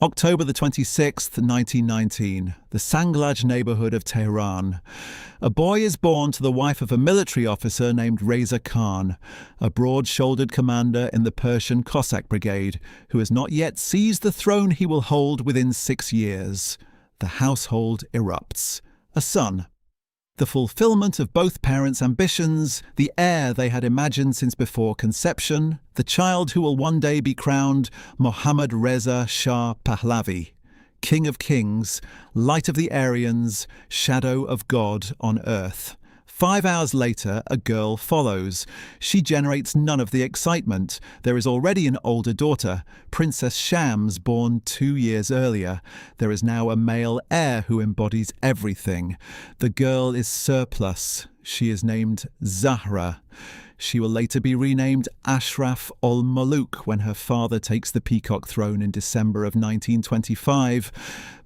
October the 26th, 1919, the Sanglaj neighborhood of Tehran. A boy is born to the wife of a military officer named Reza Khan, a broad-shouldered commander in the Persian Cossack Brigade, who has not yet seized the throne he will hold within 6 years. The household erupts. A son. The fulfillment of both parents' ambitions, the heir they had imagined since before conception, the child who will one day be crowned Mohammad Reza Shah Pahlavi, King of Kings, Light of the Aryans, Shadow of God on earth. 5 hours later, a girl follows. She generates none of the excitement. There is already an older daughter, Princess Shams, born 2 years earlier. There is now a male heir who embodies everything. The girl is surplus. She is named Zahra. She will later be renamed Ashraf al-Muluk when her father takes the peacock throne in December of 1925.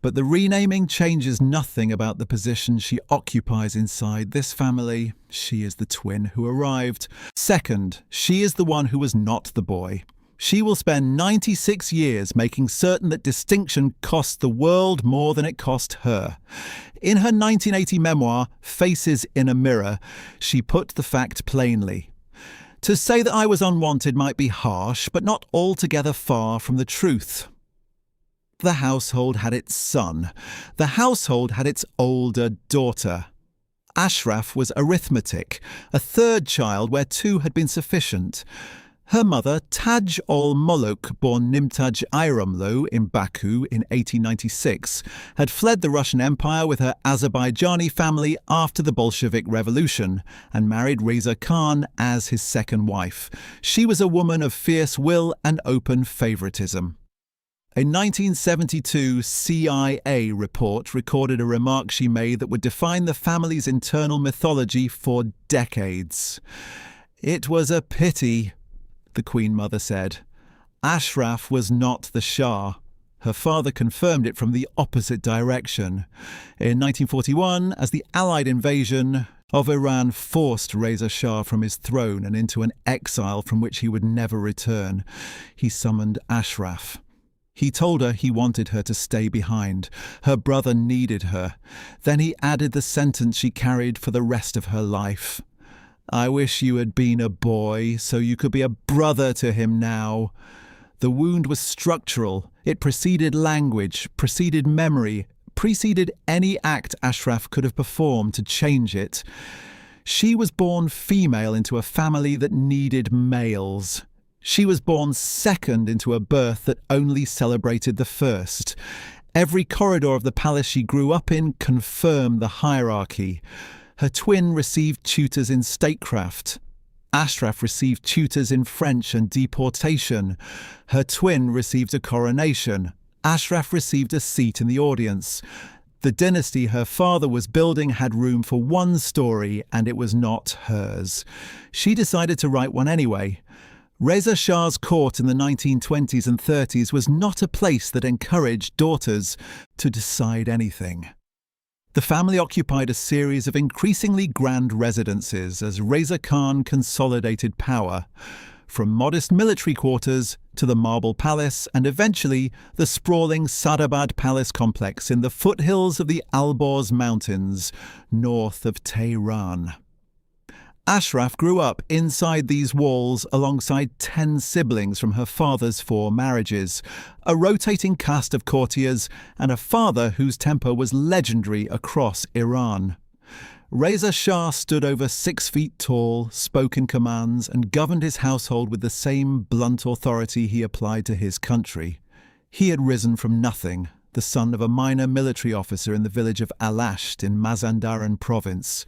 But the renaming changes nothing about the position she occupies inside this family. She is the twin who arrived. Second, she is the one who was not the boy. She will spend 96 years making certain that distinction cost the world more than it cost her. In her 1980 memoir, Faces in a Mirror, she put the fact plainly. To say that I was unwanted might be harsh, but not altogether far from the truth. The household had its son. The household had its older daughter. Ashraf was arithmetic, a third child where 2 had been sufficient. Her mother, Taj ol-Muluk, born Nimtaj Iramlu in Baku in 1896, had fled the Russian Empire with her Azerbaijani family after the Bolshevik Revolution and married Reza Khan as his second wife. She was a woman of fierce will and open favoritism. A 1972 CIA report recorded a remark she made that would define the family's internal mythology for decades. "It was a pity," the Queen Mother said. Ashraf was not the Shah. Her father confirmed it from the opposite direction. In 1941, as the Allied invasion of Iran forced Reza Shah from his throne and into an exile from which he would never return, he summoned Ashraf. He told her he wanted her to stay behind. Her brother needed her. Then he added the sentence she carried for the rest of her life. "I wish you had been a boy, so you could be a brother to him now." The wound was structural. It preceded language, preceded memory, preceded any act Ashraf could have performed to change it. She was born female into a family that needed males. She was born second into a birth that only celebrated the first. Every corridor of the palace she grew up in confirmed the hierarchy. Her twin received tutors in statecraft. Ashraf received tutors in French and deportation. Her twin received a coronation. Ashraf received a seat in the audience. The dynasty her father was building had room for one story, and it was not hers. She decided to write one anyway. Reza Shah's court in the 1920s and 30s was not a place that encouraged daughters to decide anything. The family occupied a series of increasingly grand residences as Reza Khan consolidated power, from modest military quarters to the Marble Palace and eventually the sprawling Sadabad Palace complex in the foothills of the Alborz Mountains, north of Tehran. Ashraf grew up inside these walls alongside 10 siblings from her father's 4 marriages, a rotating cast of courtiers, and a father whose temper was legendary across Iran. Reza Shah stood over 6 feet tall, spoke in commands, and governed his household with the same blunt authority he applied to his country. He had risen from nothing, the son of a minor military officer in the village of Alasht in Mazandaran province,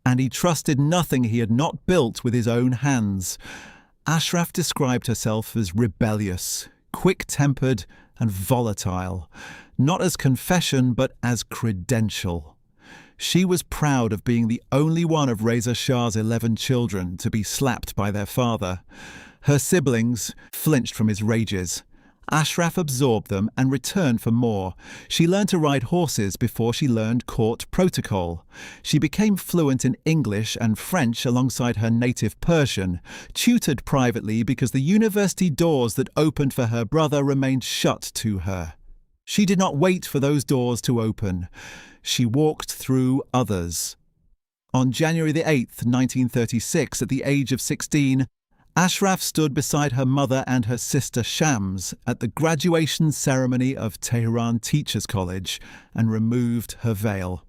and he trusted nothing he had not built with his own hands. Ashraf described herself as rebellious, quick-tempered and volatile, not as confession but as credential. She was proud of being the only one of Reza Shah's 11 children to be slapped by their father. Her siblings flinched from his rages. Ashraf absorbed them and returned for more. She learned to ride horses before she learned court protocol. She became fluent in English and French alongside her native Persian, tutored privately because the university doors that opened for her brother remained shut to her. She did not wait for those doors to open. She walked through others. On January the 8th, 1936, at the age of 16, Ashraf stood beside her mother and her sister Shams at the graduation ceremony of Tehran Teachers College and removed her veil.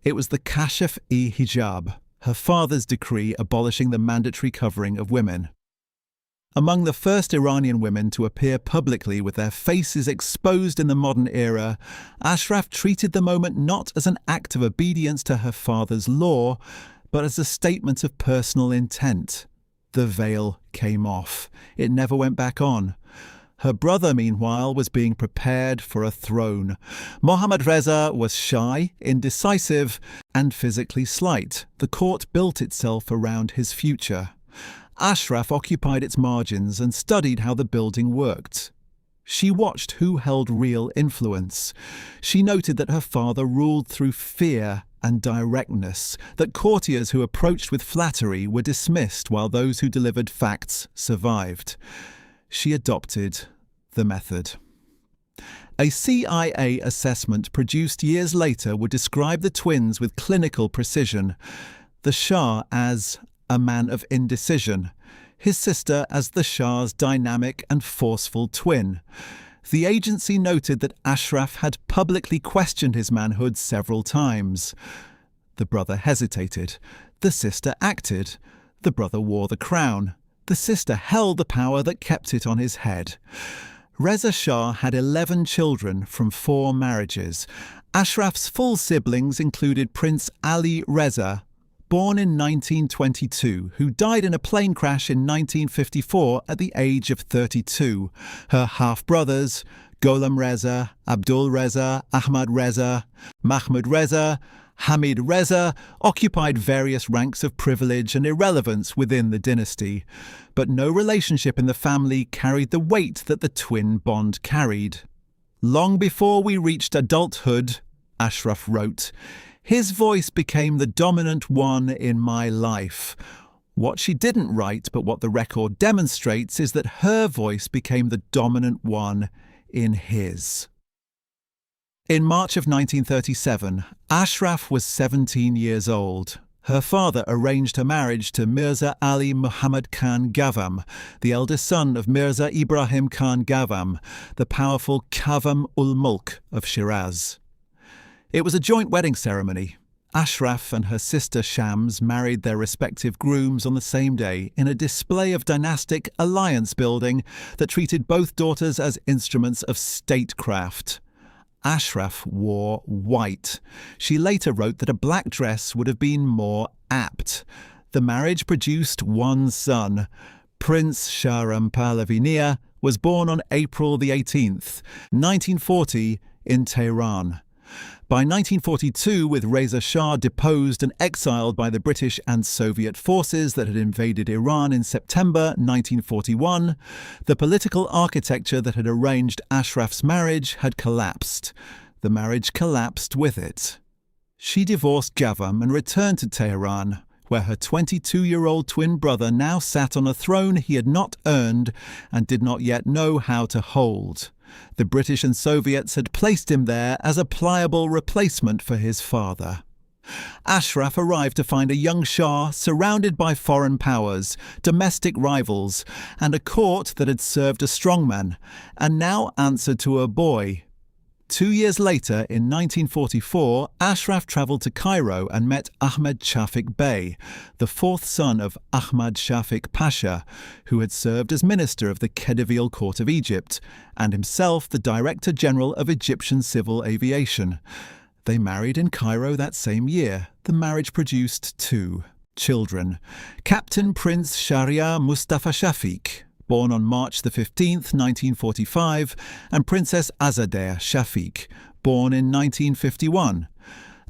It was the Kashf-e-Hijab, her father's decree abolishing the mandatory covering of women. Among the first Iranian women to appear publicly with their faces exposed in the modern era, Ashraf treated the moment not as an act of obedience to her father's law, but as a statement of personal intent. The veil came off. It never went back on. Her brother, meanwhile, was being prepared for a throne. Mohammad Reza was shy, indecisive, and physically slight. The court built itself around his future. Ashraf occupied its margins and studied how the building worked. She watched who held real influence. She noted that her father ruled through fear and directness, that courtiers who approached with flattery were dismissed while those who delivered facts survived. She adopted the method. A CIA assessment produced years later would describe the twins with clinical precision. The Shah as a man of indecision, his sister as the Shah's dynamic and forceful twin. The agency noted that Ashraf had publicly questioned his manhood several times. The brother hesitated. The sister acted. The brother wore the crown. The sister held the power that kept it on his head. Reza Shah had 11 children from 4 marriages. Ashraf's full siblings included Prince Ali Reza, born in 1922, who died in a plane crash in 1954 at the age of 32. Her half-brothers, Gholam Reza, Abdul Reza, Ahmad Reza, Mahmud Reza, Hamid Reza, occupied various ranks of privilege and irrelevance within the dynasty, but no relationship in the family carried the weight that the twin bond carried. Long before we reached adulthood, Ashraf wrote, his voice became the dominant one in my life. What she didn't write, but what the record demonstrates, is that her voice became the dominant one in his. In March of 1937, Ashraf was 17 years old. Her father arranged her marriage to Mirza Ali Muhammad Khan Gavam, the eldest son of Mirza Ibrahim Khan Gavam, the powerful Kavam-ul-Mulk of Shiraz. It was a joint wedding ceremony. Ashraf and her sister Shams married their respective grooms on the same day in a display of dynastic alliance building that treated both daughters as instruments of statecraft. Ashraf wore white. She later wrote that a black dress would have been more apt. The marriage produced one son. Prince Shahram Pahlavi Nia was born on April the 18th, 1940, in Tehran. By 1942, with Reza Shah deposed and exiled by the British and Soviet forces that had invaded Iran in September 1941, the political architecture that had arranged Ashraf's marriage had collapsed. The marriage collapsed with it. She divorced Gavam and returned to Tehran, where her 22-year-old twin brother now sat on a throne he had not earned and did not yet know how to hold. The British and Soviets had placed him there as a pliable replacement for his father. Ashraf arrived to find a young Shah surrounded by foreign powers, domestic rivals, and a court that had served a strongman, and now answered to a boy. 2 years later, in 1944, Ashraf travelled to Cairo and met Ahmed Shafik Bey, the 4th son of Ahmad Shafik Pasha, who had served as minister of the Khedivial Court of Egypt, and himself the Director General of Egyptian Civil Aviation. They married in Cairo that same year. The marriage produced 2 children. Captain Prince Shahriar Mustafa Shafik, born on March the 15th, 1945, and Princess Azadeh Shafik, born in 1951.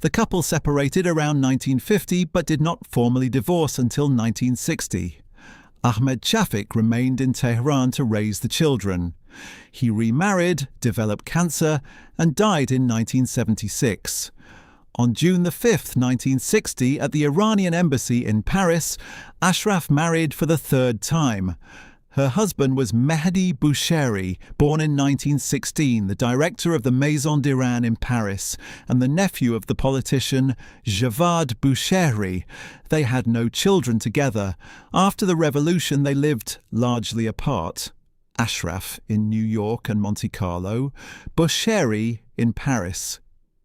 The couple separated around 1950 but did not formally divorce until 1960. Ahmed Shafik remained in Tehran to raise the children. He remarried, developed cancer, and died in 1976. On June the 5th, 1960, at the Iranian embassy in Paris, Ashraf married for the 3rd time. Her husband was Mehdi Boucheri, born in 1916, the director of the Maison d'Iran in Paris, and the nephew of the politician Javad Boucheri. They had no children together. After the revolution, they lived largely apart. Ashraf in New York and Monte Carlo, Boucheri in Paris,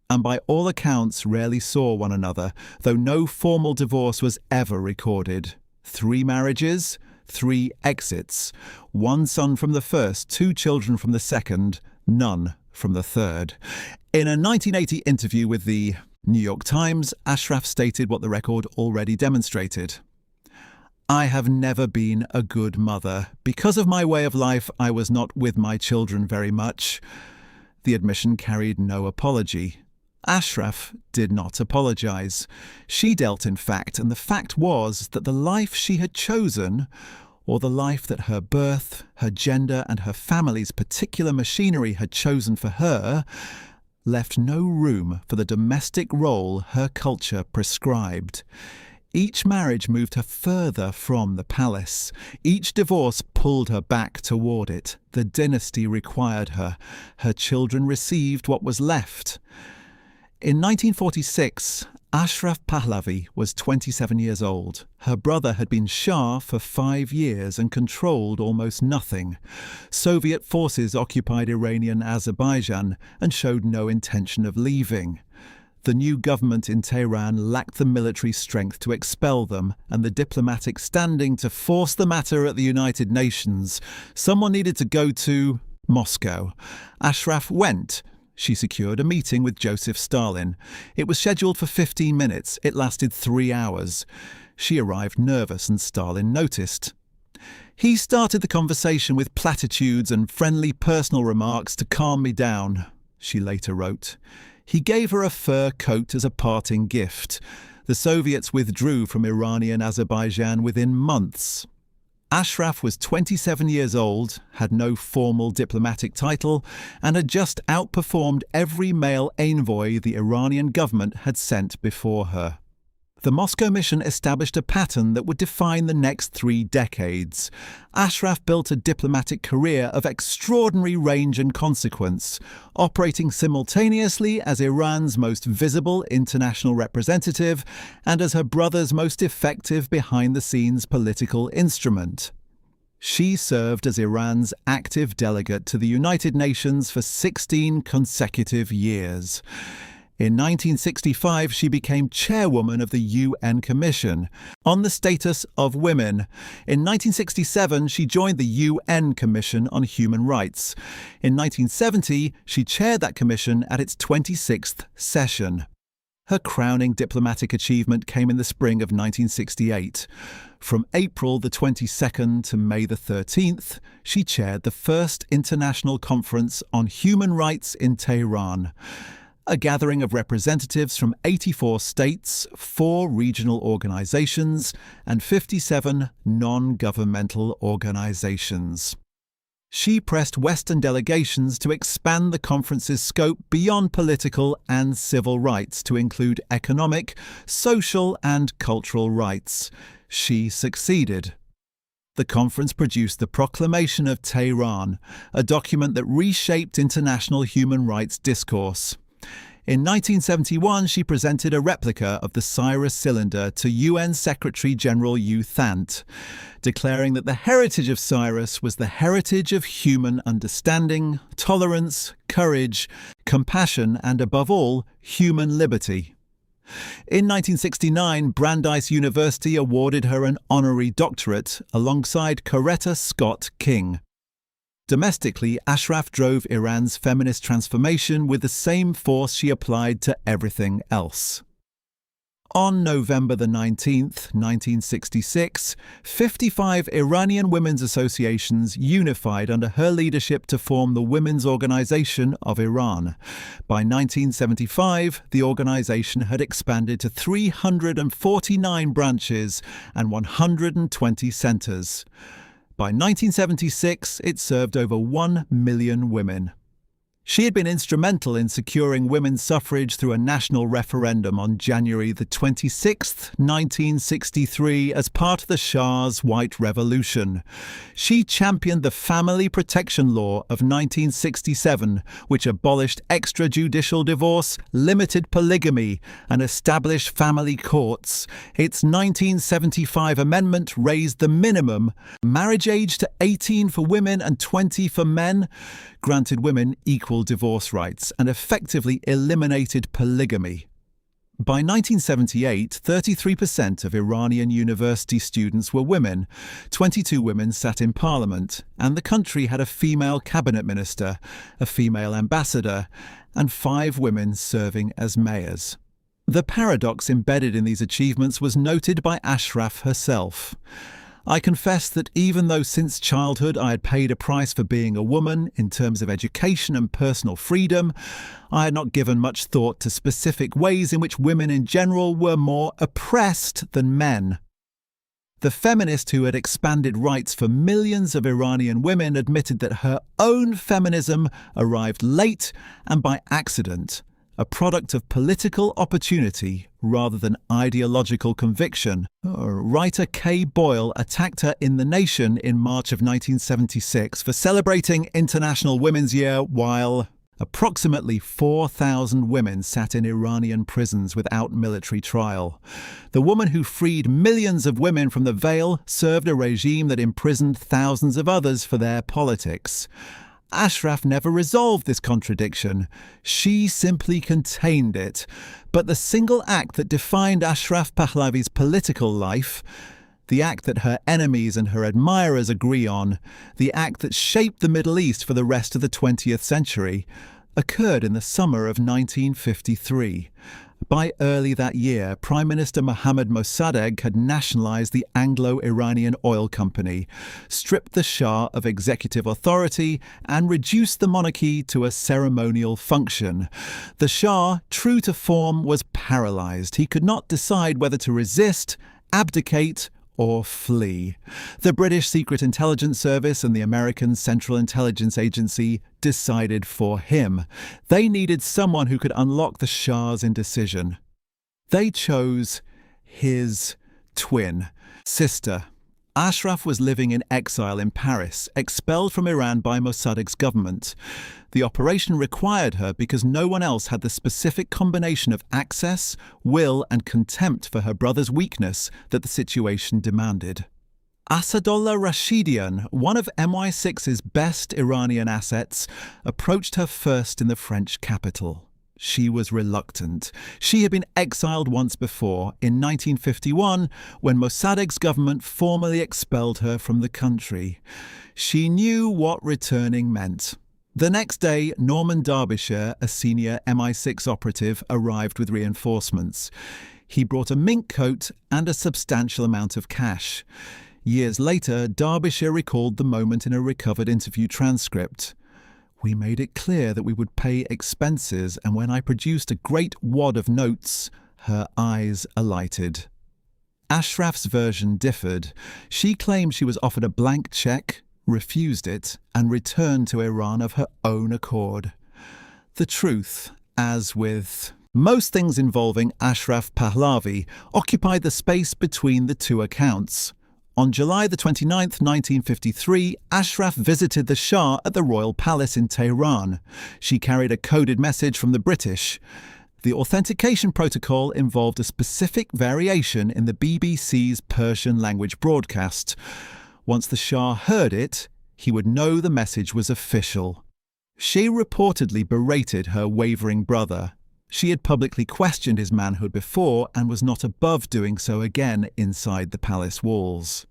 and by all accounts rarely saw one another, though no formal divorce was ever recorded. 3 marriages, 3 exits, 1 son from the first, 2 children from the second, none from the third. In a 1980 interview with the New York Times, Ashraf stated what the record already demonstrated. "I have never been a good mother. Because of my way of life, I was not with my children very much." The admission carried no apology. Ashraf did not apologize. She dealt in fact, and the fact was that the life she had chosen, or the life that her birth, her gender, and her family's particular machinery had chosen for her, left no room for the domestic role her culture prescribed. Each marriage moved her further from the palace. Each divorce pulled her back toward it. The dynasty required her. Her children received what was left. In 1946, Ashraf Pahlavi was 27 years old. Her brother had been Shah for 5 years and controlled almost nothing. Soviet forces occupied Iranian Azerbaijan and showed no intention of leaving. The new government in Tehran lacked the military strength to expel them and the diplomatic standing to force the matter at the United Nations. Someone needed to go to Moscow. Ashraf went. She secured a meeting with Joseph Stalin. It was scheduled for 15 minutes. It lasted 3 hours. She arrived nervous and Stalin noticed. "He started the conversation with platitudes and friendly personal remarks to calm me down," she later wrote. He gave her a fur coat as a parting gift. The Soviets withdrew from Iranian Azerbaijan within months. Ashraf was 27 years old, had no formal diplomatic title, and had just outperformed every male envoy the Iranian government had sent before her. The Moscow mission established a pattern that would define the next 3 decades. Ashraf built a diplomatic career of extraordinary range and consequence, operating simultaneously as Iran's most visible international representative and as her brother's most effective behind-the-scenes political instrument. She served as Iran's active delegate to the United Nations for 16 consecutive years. In 1965, she became chairwoman of the UN Commission on the Status of Women. In 1967, she joined the UN Commission on Human Rights. In 1970, she chaired that commission at its 26th session. Her crowning diplomatic achievement came in the spring of 1968. From April the 22nd to May the 13th, she chaired the first International Conference on Human Rights in Tehran, a gathering of representatives from 84 states, 4 regional organizations, and 57 non-governmental organizations. She pressed Western delegations to expand the conference's scope beyond political and civil rights to include economic, social, and cultural rights. She succeeded. The conference produced the Proclamation of Tehran, a document that reshaped international human rights discourse. In 1971, she presented a replica of the Cyrus cylinder to UN Secretary-General U Thant, declaring that the heritage of Cyrus was the heritage of human understanding, tolerance, courage, compassion, and above all, human liberty. In 1969, Brandeis University awarded her an honorary doctorate alongside Coretta Scott King. Domestically, Ashraf drove Iran's feminist transformation with the same force she applied to everything else. On November the 19th, 1966, 55 Iranian women's associations unified under her leadership to form the Women's Organization of Iran. By 1975, the organization had expanded to 349 branches and 120 centers. By 1976, it served over 1 million women. She had been instrumental in securing women's suffrage through a national referendum on January the 26th, 1963, as part of the Shah's White Revolution. She championed the Family Protection Law of 1967, which abolished extrajudicial divorce, limited polygamy, and established family courts. Its 1975 amendment raised the minimum marriage age to 18 for women and 20 for men, granted women equal divorce rights, and effectively eliminated polygamy. By 1978, 33% of Iranian university students were women, 22 women sat in parliament, and the country had a female cabinet minister, a female ambassador, and 5 women serving as mayors. The paradox embedded in these achievements was noted by Ashraf herself. I confess that even though since childhood I had paid a price for being a woman in terms of education and personal freedom, I had not given much thought to specific ways in which women in general were more oppressed than men. The feminist who had expanded rights for millions of Iranian women admitted that her own feminism arrived late and by accident, a product of political opportunity rather than ideological conviction. Writer Kay Boyle attacked her in The Nation in March of 1976 for celebrating International Women's Year while approximately 4,000 women sat in Iranian prisons without military trial. The woman who freed millions of women from the veil served a regime that imprisoned thousands of others for their politics. Ashraf never resolved this contradiction. She simply contained it. But the single act that defined Ashraf Pahlavi's political life, the act that her enemies and her admirers agree on, the act that shaped the Middle East for the rest of the 20th century, occurred in the summer of 1953. By early that year, Prime Minister Mohammad Mossadegh had nationalized the Anglo-Iranian Oil Company, stripped the Shah of executive authority, and reduced the monarchy to a ceremonial function. The Shah, true to form, was paralyzed. He could not decide whether to resist, abdicate, or flee. The British Secret Intelligence Service and the American Central Intelligence Agency decided for him. They needed someone who could unlock the Shah's indecision. They chose his twin sister. Ashraf was living in exile in Paris, expelled from Iran by Mossadegh's government. The operation required her because no one else had the specific combination of access, will, and contempt for her brother's weakness that the situation demanded. Asadollah Rashidian, one of MI6's best Iranian assets, approached her first in the French capital. She was reluctant. She had been exiled once before, in 1951, when Mossadegh's government formally expelled her from the country. She knew what returning meant. The next day, Norman Derbyshire, a senior MI6 operative, arrived with reinforcements. He brought a mink coat and a substantial amount of cash. Years later, Derbyshire recalled the moment in a recovered interview transcript. "We made it clear that we would pay expenses, and when I produced a great wad of notes, her eyes alighted." Ashraf's version differed. She claimed she was offered a blank cheque, refused it, and returned to Iran of her own accord. The truth, as with most things involving Ashraf Pahlavi, occupied the space between the two accounts. On July the 29th, 1953, Ashraf visited the Shah at the Royal Palace in Tehran. She carried a coded message from the British. The authentication protocol involved a specific variation in the BBC's Persian language broadcast. Once the Shah heard it, he would know the message was official. She reportedly berated her wavering brother. She had publicly questioned his manhood before and was not above doing so again inside the palace walls.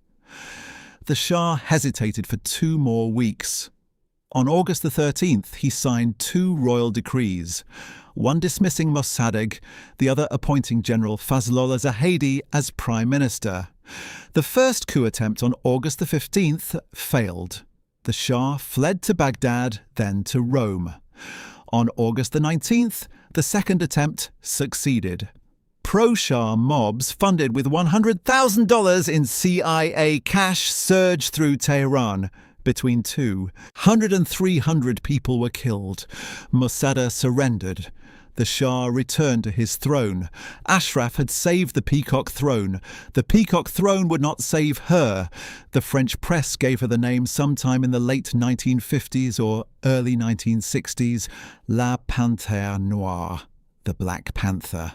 The Shah hesitated for 2 more weeks. On August the 13th, he signed 2 royal decrees, one dismissing Mossadegh, the other appointing General Fazlollah Zahedi as Prime Minister. The first coup attempt on August the 15th failed. The Shah fled to Baghdad, then to Rome. On August the 19th, the second attempt succeeded. Pro-Shah mobs funded with $100,000 in CIA cash surged through Tehran, between 200 and 300 people were killed. Mosaddegh surrendered. The Shah returned to his throne. Ashraf had saved the Peacock Throne. The Peacock Throne would not save her. The French press gave her the name sometime in the late 1950s or early 1960s, La Panthère Noire, the Black Panther.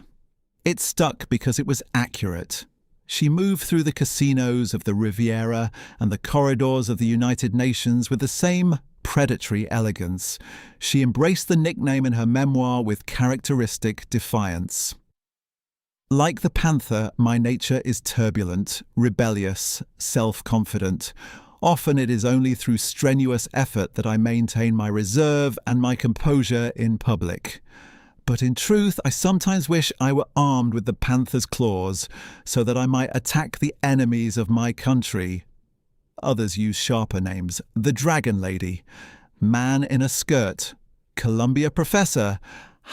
It stuck because it was accurate. She moved through the casinos of the Riviera and the corridors of the United Nations with the same predatory elegance. She embraced the nickname in her memoir with characteristic defiance. Like the panther, my nature is turbulent, rebellious, self-confident. Often it is only through strenuous effort that I maintain my reserve and my composure in public. But in truth, I sometimes wish I were armed with the panther's claws, so that I might attack the enemies of my country. Others use sharper names: the Dragon Lady, Man in a Skirt, Columbia professor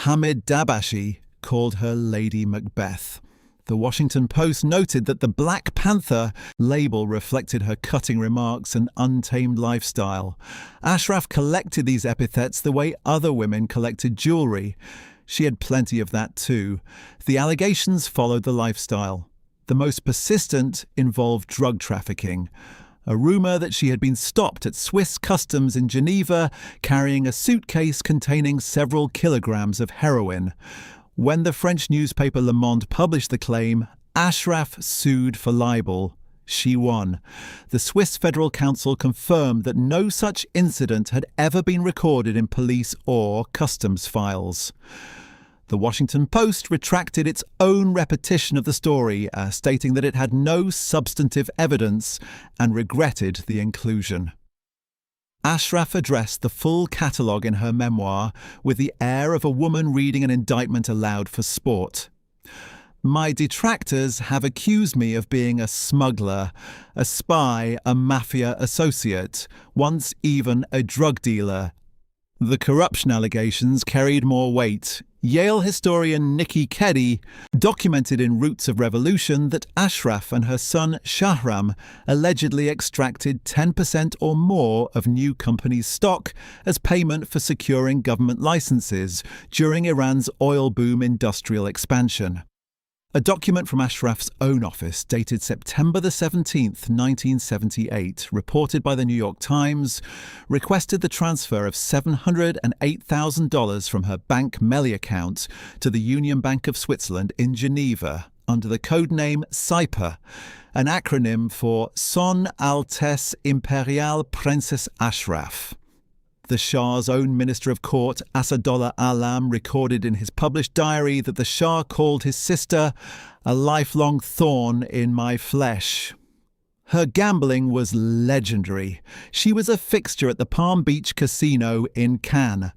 Hamid Dabashi called her Lady Macbeth. The Washington Post noted that the Black Panther label reflected her cutting remarks and untamed lifestyle. Ashraf collected these epithets the way other women collected jewelry. She had plenty of that too. The allegations followed the lifestyle. The most persistent involved drug trafficking. A rumour that she had been stopped at Swiss customs in Geneva carrying a suitcase containing several kilograms of heroin. When the French newspaper Le Monde published the claim, Ashraf sued for libel. She won. The Swiss Federal Council confirmed that no such incident had ever been recorded in police or customs files. The Washington Post retracted its own repetition of the story, stating that it had no substantive evidence and regretted the inclusion. Ashraf addressed the full catalogue in her memoir with the air of a woman reading an indictment aloud for sport. My detractors have accused me of being a smuggler, a spy, a mafia associate, once even a drug dealer. The corruption allegations carried more weight. Yale historian Nikki Keddie documented in Roots of Revolution that Ashraf and her son Shahram allegedly extracted 10% or more of new companies' stock as payment for securing government licenses during Iran's oil boom industrial expansion. A document from Ashraf's own office dated September the 17th, 1978, reported by the New York Times, requested the transfer of $708,000 from her Bank Melli account to the Union Bank of Switzerland in Geneva under the codename SIPA, an acronym for Son Altesse Imperiale Princess Ashraf. The Shah's own Minister of Court, Asadollah Alam, recorded in his published diary that the Shah called his sister a lifelong thorn in my flesh. Her gambling was legendary. She was a fixture at the Palm Beach Casino in Cannes.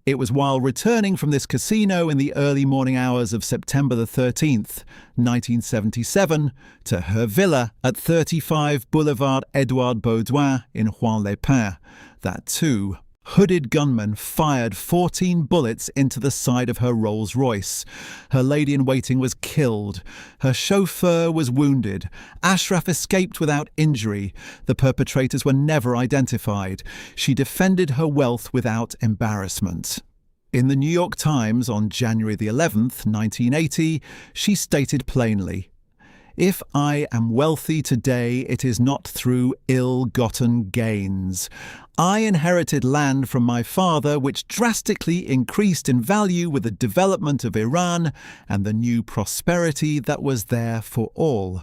It was while returning from this casino in the early morning hours of September the 13th, 1977, to her villa at 35 Boulevard Édouard Baudouin in Juan-les-Pins, that two hooded gunmen fired 14 bullets into the side of her Rolls-Royce. Her lady-in-waiting was killed. Her chauffeur was wounded. Ashraf escaped without injury. The perpetrators were never identified. She defended her wealth without embarrassment. In the New York Times on January the 11th, 1980, she stated plainly, "If I am wealthy today, it is not through ill-gotten gains. I inherited land from my father which drastically increased in value with the development of Iran and the new prosperity that was there for all."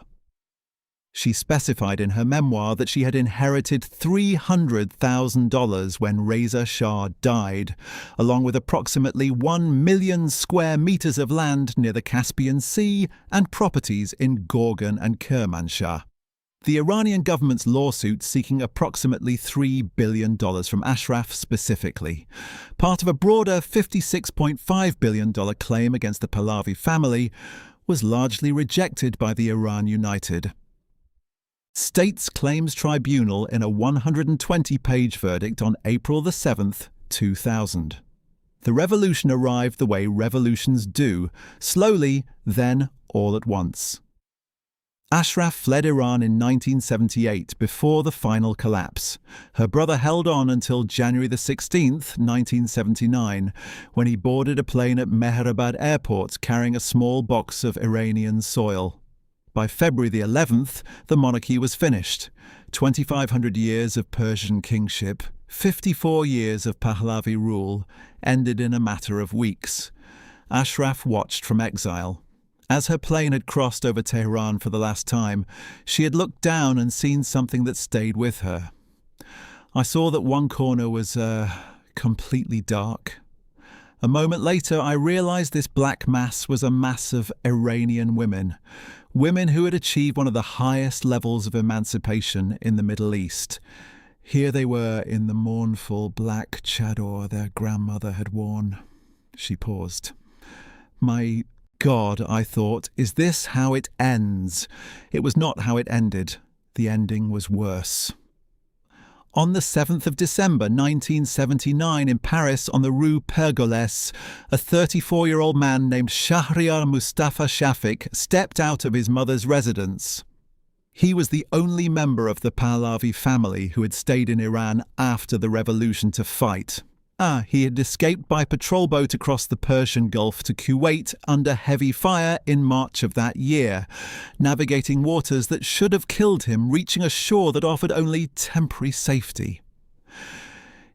She specified in her memoir that she had inherited $300,000 when Reza Shah died, along with approximately 1 million square meters of land near the Caspian Sea and properties in Gorgan and Kermanshah. The Iranian government's lawsuit seeking approximately $3 billion from Ashraf specifically, part of a broader $56.5 billion claim against the Pahlavi family, was largely rejected by the Iran United States Claims Tribunal in a 120-page verdict on April the 7th, 2000. The revolution arrived the way revolutions do, slowly, then all at once. Ashraf fled Iran in 1978 before the final collapse. Her brother held on until January the 16th, 1979, when he boarded a plane at Mehrabad airport carrying a small box of Iranian soil. By February the 11th, the monarchy was finished. 2,500 years of Persian kingship, 54 years of Pahlavi rule, ended in a matter of weeks. Ashraf watched from exile. As her plane had crossed over Tehran for the last time, she had looked down and seen something that stayed with her. I saw that one corner was completely dark. A moment later, I realized this black mass was a mass of Iranian women who had achieved one of the highest levels of emancipation in the Middle East. Here they were in the mournful black chador their grandmother had worn. She paused. My God, I thought, is this how it ends? It was not how it ended. The ending was worse. On the 7th of December 1979 in Paris on the Rue Pergolese, a 34-year-old man named Shahriar Mustafa Shafik stepped out of his mother's residence. He was the only member of the Pahlavi family who had stayed in Iran after the revolution to fight. He had escaped by patrol boat across the Persian Gulf to Kuwait under heavy fire in March of that year, navigating waters that should have killed him, reaching a shore that offered only temporary safety.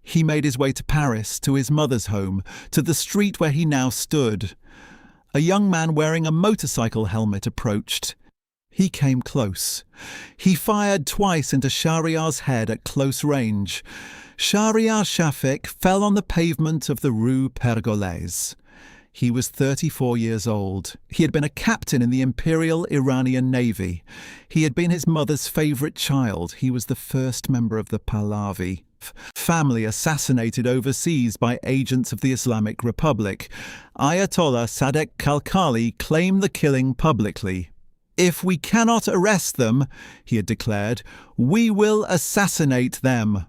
He made his way to Paris, to his mother's home, to the street where he now stood. A young man wearing a motorcycle helmet approached. He came close. He fired twice into Shahriar's head at close range. Shahriar Shafik fell on the pavement of the Rue Pergolese. He was 34 years old. He had been a captain in the Imperial Iranian Navy. He had been his mother's favourite child. He was the first member of the Pahlavi family assassinated overseas by agents of the Islamic Republic. Ayatollah Sadek Khalkhali claimed the killing publicly. "If we cannot arrest them," he had declared, "we will assassinate them."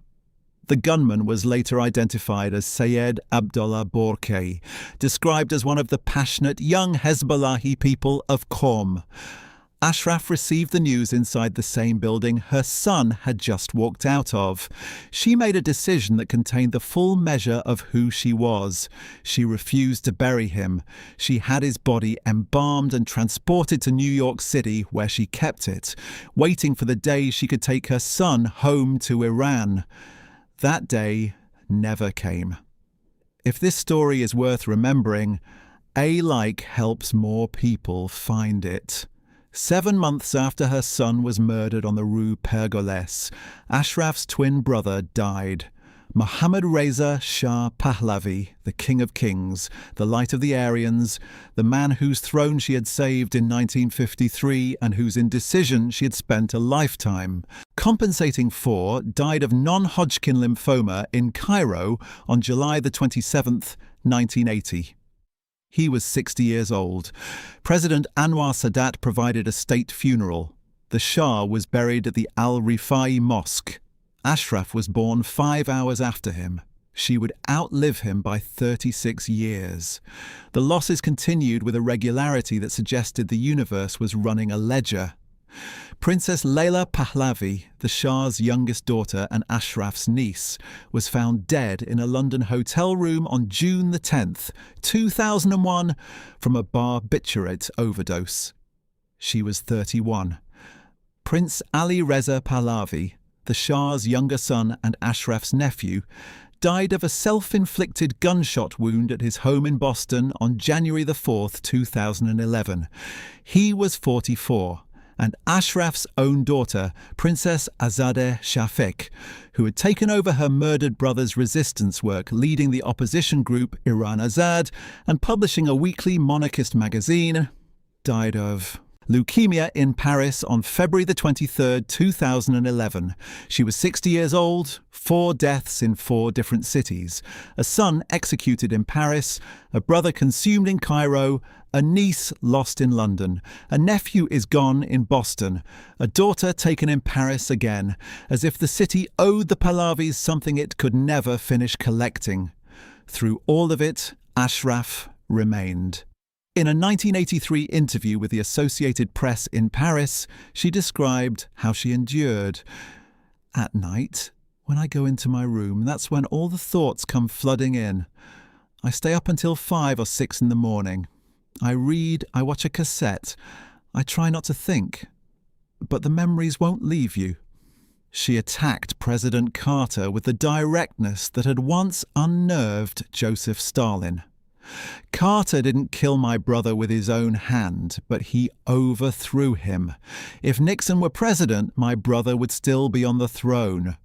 The gunman was later identified as Sayed Abdullah Borkei, described as one of the passionate young Hezbollahi people of Qom. Ashraf received the news inside the same building her son had just walked out of. She made a decision that contained the full measure of who she was. She refused to bury him. She had his body embalmed and transported to New York City, where she kept it, waiting for the day she could take her son home to Iran. That day never came. If this story is worth remembering, a like helps more people find it. 7 months after her son was murdered on the Rue Pergolese, Ashraf's twin brother died. Mohammad Reza Shah Pahlavi, the King of Kings, the light of the Aryans, the man whose throne she had saved in 1953 and whose indecision she had spent a lifetime compensating for, died of non-Hodgkin lymphoma in Cairo on July the 27th, 1980. He was 60 years old. President Anwar Sadat provided a state funeral. The Shah was buried at the Al-Rifai Mosque. Ashraf was born 5 hours after him. She would outlive him by 36 years. The losses continued with a regularity that suggested the universe was running a ledger. Princess Layla Pahlavi, the Shah's youngest daughter and Ashraf's niece, was found dead in a London hotel room on June the 10th, 2001, from a barbiturate overdose. She was 31. Prince Ali Reza Pahlavi, the Shah's younger son and Ashraf's nephew, died of a self-inflicted gunshot wound at his home in Boston on January the 4th, 2011. He was 44. And Ashraf's own daughter, Princess Azadeh Shafik, who had taken over her murdered brother's resistance work, leading the opposition group Iran Azad and publishing a weekly monarchist magazine, died of leukemia in Paris on February the 23rd, 2011. She was 60 years old, 4 deaths in 4 different cities, a son executed in Paris, a brother consumed in Cairo, a niece lost in London, a nephew is gone in Boston, a daughter taken in Paris again, as if the city owed the Pahlavis something it could never finish collecting. Through all of it, Ashraf remained. In a 1983 interview with the Associated Press in Paris, she described how she endured. At night, when I go into my room, that's when all the thoughts come flooding in. I stay up until 5 or 6 in the morning. I read, I watch a cassette. I try not to think. But the memories won't leave you. She attacked President Carter with the directness that had once unnerved Joseph Stalin. Carter didn't kill my brother with his own hand, but he overthrew him. If Nixon were president, my brother would still be on the throne.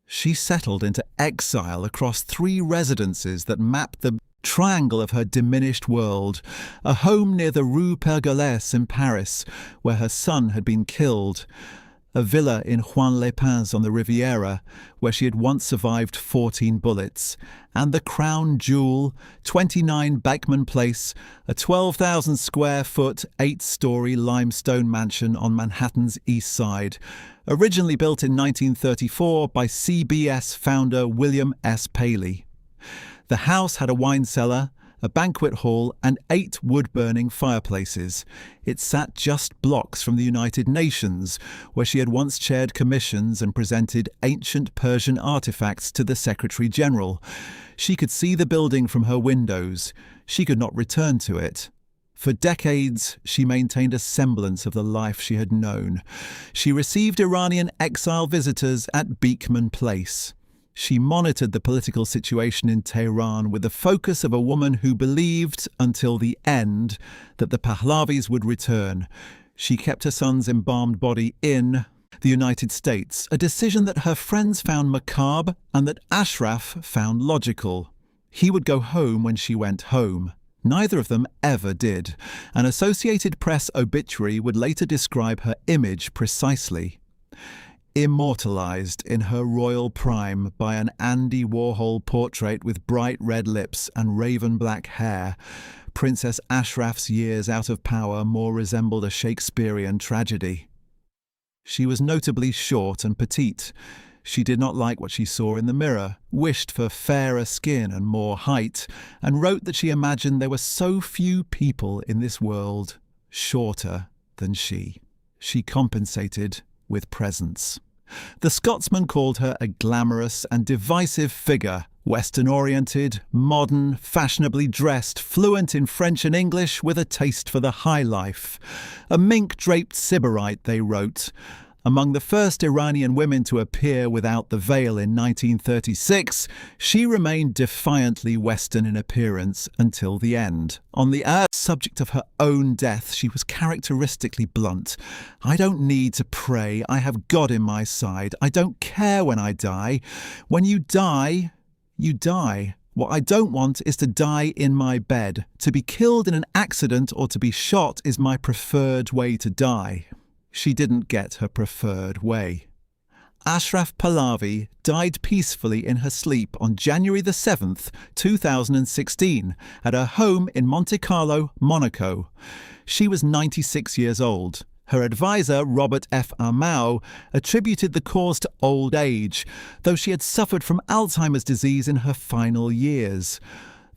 She settled into exile across 3 residences that mapped the triangle of her diminished world, a home near the Rue Pergolese in Paris, where her son had been killed, a villa in Juan-les-Pins on the Riviera, where she had once survived 14 bullets, and the crown jewel, 29 Beckman Place, a 12,000 square foot, 8-story limestone mansion on Manhattan's East Side, originally built in 1934 by CBS founder William S. Paley. The house had a wine cellar, a banquet hall, and 8 wood-burning fireplaces. It sat just blocks from the United Nations, where she had once chaired commissions and presented ancient Persian artifacts to the Secretary General. She could see the building from her windows. She could not return to it. For decades, she maintained a semblance of the life she had known. She received Iranian exile visitors at Beekman Place. She monitored the political situation in Tehran with the focus of a woman who believed, until the end, that the Pahlavis would return. She kept her son's embalmed body in the United States, a decision that her friends found macabre and that Ashraf found logical. He would go home when she went home. Neither of them ever did. An Associated Press obituary would later describe her image precisely. Immortalized in her royal prime by an Andy Warhol portrait with bright red lips and raven black hair, Princess Ashraf's years out of power more resembled a Shakespearean tragedy. She was notably short and petite. She did not like what she saw in the mirror, wished for fairer skin and more height, and wrote that she imagined there were so few people in this world shorter than she. She compensated with presence. The Scotsman called her a glamorous and divisive figure, Western-oriented, modern, fashionably dressed, fluent in French and English with a taste for the high life. A mink-draped sybarite, they wrote. Among the first Iranian women to appear without the veil in 1936, she remained defiantly Western in appearance until the end. On the subject of her own death, she was characteristically blunt. "I don't need to pray. I have God in my side. I don't care when I die. When you die, you die. What I don't want is to die in my bed. To be killed in an accident or to be shot is my preferred way to die." She didn't get her preferred way. Ashraf Pahlavi died peacefully in her sleep on January the 7th, 2016, at her home in Monte Carlo, Monaco. She was 96 years old. Her advisor, Robert F. Armau, attributed the cause to old age, though she had suffered from Alzheimer's disease in her final years.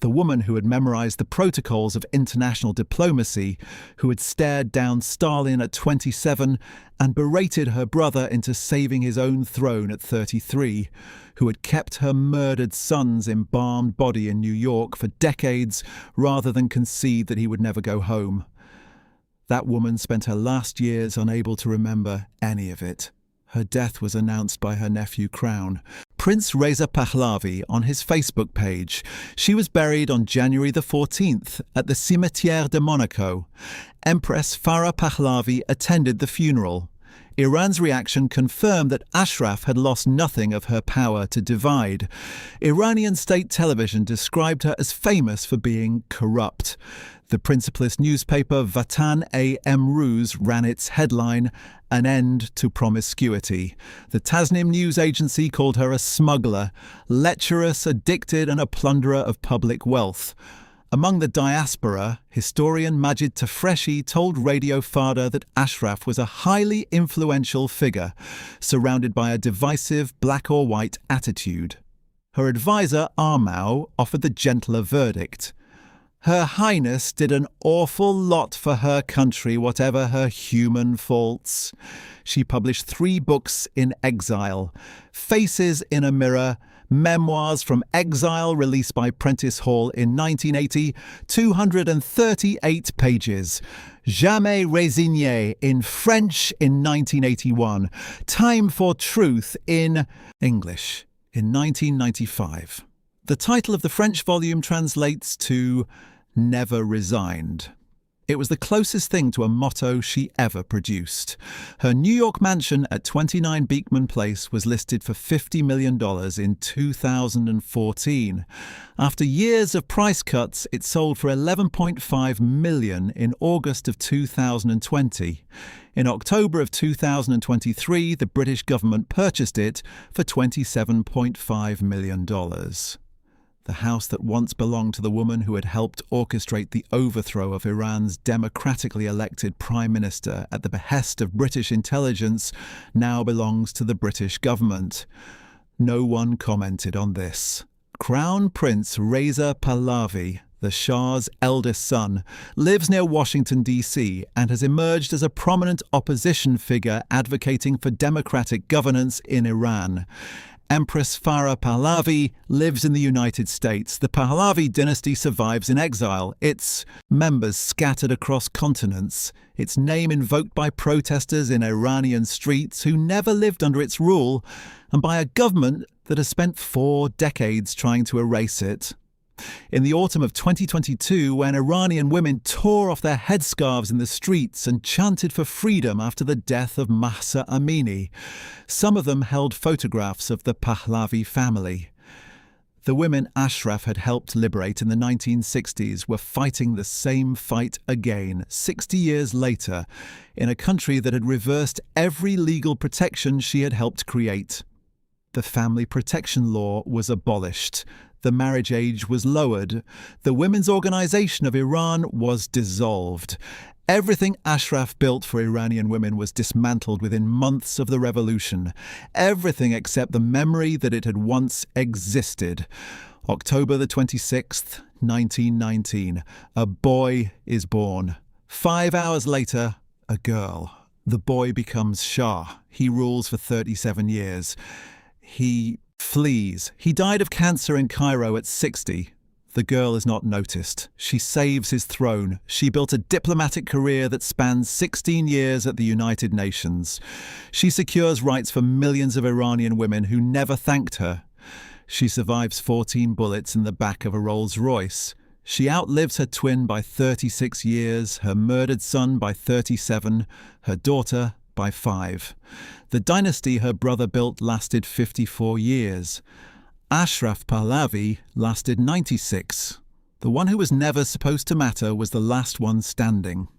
The woman who had memorized the protocols of international diplomacy, who had stared down Stalin at 27 and berated her brother into saving his own throne at 33, who had kept her murdered son's embalmed body in New York for decades rather than concede that he would never go home. That woman spent her last years unable to remember any of it. Her death was announced by her nephew Crown, Prince Reza Pahlavi, on his Facebook page. She was buried on January the 14th at the Cimetière de Monaco. Empress Farah Pahlavi attended the funeral. Iran's reaction confirmed that Ashraf had lost nothing of her power to divide. Iranian state television described her as famous for being corrupt. The principalist newspaper Vatan-e-Emrouz ran its headline, "An End to Promiscuity." The Tasnim news agency called her a smuggler, lecherous, addicted, and a plunderer of public wealth. Among the diaspora, historian Majid Tafreshi told Radio Fada that Ashraf was a highly influential figure, surrounded by a divisive black or white attitude. Her advisor, Armau, offered the gentler verdict. Her Highness did an awful lot for her country, whatever her human faults. She published 3 books in exile: Faces in a Mirror, Memoirs from Exile, released by Prentice Hall in 1980, 238 pages. Jamais résigné in French in 1981. Time for Truth in English in 1995. The title of the French volume translates to Never Resigned. It was the closest thing to a motto she ever produced. Her New York mansion at 29 Beekman Place was listed for $50 million in 2014. After years of price cuts, it sold for $11.5 million in August of 2020. In October of 2023, the British government purchased it for $27.5 million. The house that once belonged to the woman who had helped orchestrate the overthrow of Iran's democratically elected Prime Minister at the behest of British intelligence now belongs to the British government. No one commented on this. Crown Prince Reza Pahlavi, the Shah's eldest son, lives near Washington, D.C. and has emerged as a prominent opposition figure advocating for democratic governance in Iran. Empress Farah Pahlavi lives in the United States. The Pahlavi dynasty survives in exile, its members scattered across continents, its name invoked by protesters in Iranian streets who never lived under its rule, and by a government that has spent 4 decades trying to erase it. In the autumn of 2022, when Iranian women tore off their headscarves in the streets and chanted for freedom after the death of Mahsa Amini, some of them held photographs of the Pahlavi family. The women Ashraf had helped liberate in the 1960s were fighting the same fight again, 60 years later, in a country that had reversed every legal protection she had helped create. The family protection law was abolished. The marriage age was lowered. The Women's Organization of Iran was dissolved. Everything Ashraf built for Iranian women was dismantled within months of the revolution. Everything except the memory that it had once existed. October the 26th, 1919. A boy is born. 5 hours later, a girl. The boy becomes Shah. He rules for 37 years. He flees. He died of cancer in Cairo at 60. The girl is not noticed. She saves his throne. She built a diplomatic career that spans 16 years at the United Nations. She secures rights for millions of Iranian women who never thanked her. She survives 14 bullets in the back of a Rolls-Royce. She outlives her twin by 36 years, her murdered son by 37, her daughter by 5. The dynasty her brother built lasted 54 years. Ashraf Pahlavi lasted 96. The one who was never supposed to matter was the last one standing.